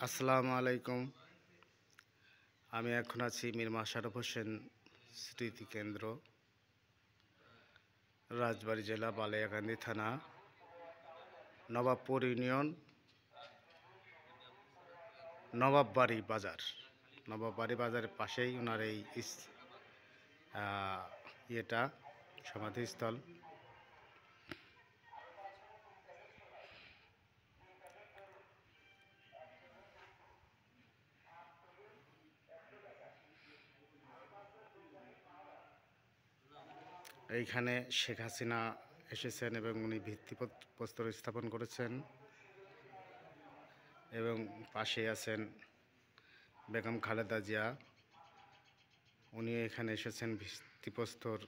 আসসালামু আলাইকুম। আমি এখন আছি মীর মোশাররফ হোসেন স্মৃতি কেন্দ্র, রাজবাড়ী জেলা, বালিয়াকান্দি থানা, নবাবপুর ইউনিয়ন, নবাববাড়ি বাজার। নবাববাড়ি বাজারের পাশেই ওনার এই ইয়েটা সমাধিস্থল। এইখানে শেখ হাসিনা এসেছেন এবং উনি ভিত্তিপ্রস্তর স্থাপন করেছেন, এবং পাশে আছেন বেগম খালেদা জিয়া। উনি এখানে এসেছেন, ভিত্তিপ্রস্তর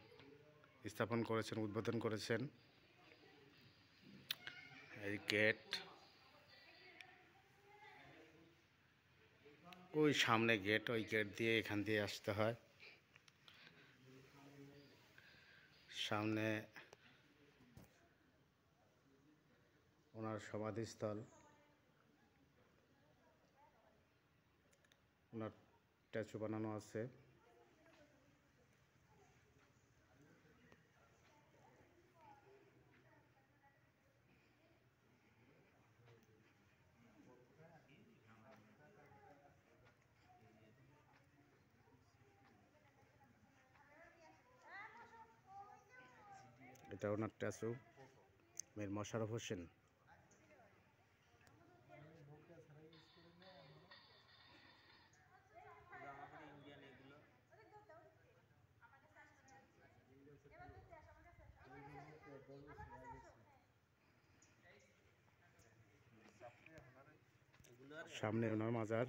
স্থাপন করেছেন, উদ্বোধন করেছেন। এই গেট, ওই সামনে গেট, ওই গেট দিয়ে এখান দিয়ে আসতে হয়। সামনে ওনার সমাধিস্থল, ওনার স্ট্যাচু বানানো আছে। এটা ওনার স্ট্যাচু, মীর মোশাররফ হোসেন। সামনে ওনার মাজার।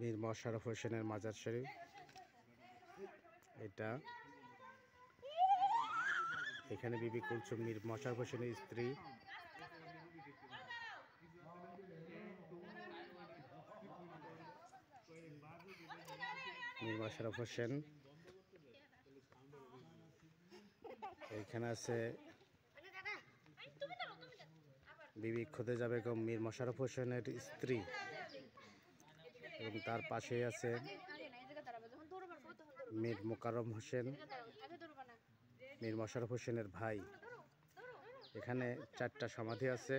মীর মোশাররফ হোসেনের মাজার শরীফ এটা। এখানে বিবি কুলসুম মীর মোশাররফ হোসেনের স্ত্রী। মীর মোশাররফ হোসেন। এখানে আছে বিবি খোদেজা বেগম মীর মোশাররফ হোসেনের স্ত্রী, এবং তার পাশেই আছে মীর মোকাররম হোসেন, মীর মোশাররফ হোসেনের ভাই। এখানে 4টা সমাধি আছে,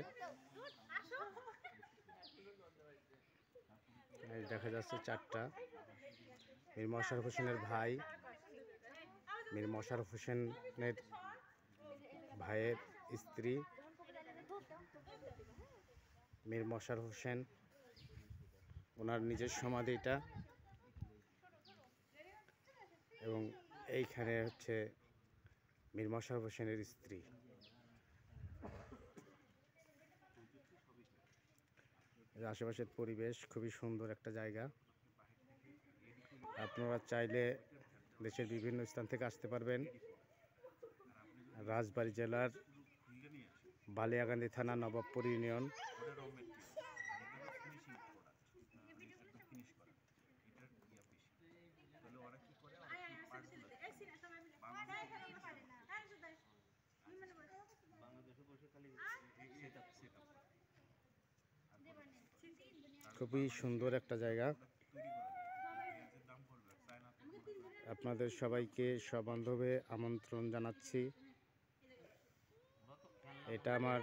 দেখা যাচ্ছে 4টা। মীর মোশাররফ হোসেনের ভাই, মীর মোশাররফ হোসেনের ভাইয়ের স্ত্রী মীর মোশাররফ হোসেন, ওনার নিজের সমাধিটা। এবং এইখানে হচ্ছে মীর মোশাররফ হোসেনের স্ত্রী। আশেপাশের পরিবেশ খুবই সুন্দর একটা জায়গা। আপনারা চাইলে দেশের বিভিন্ন স্থান থেকে আসতে পারবেন। রাজবাড়ী জেলার বালিয়াকান্দি থানা, নবাবপুর ইউনিয়ন। খুবই সুন্দর একটা জায়গা। আপনাদের সবাইকে সবান্ধবে আমন্ত্রণ জানাচ্ছি। এটা আমার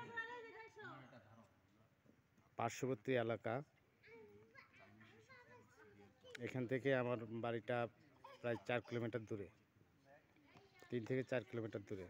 পার্শ্ববর্তী এলাকা। এখান থেকে আমার বাড়িটা প্রায় 4 কিলোমিটার দূরে, 3 থেকে 4 কিলোমিটার দূরে।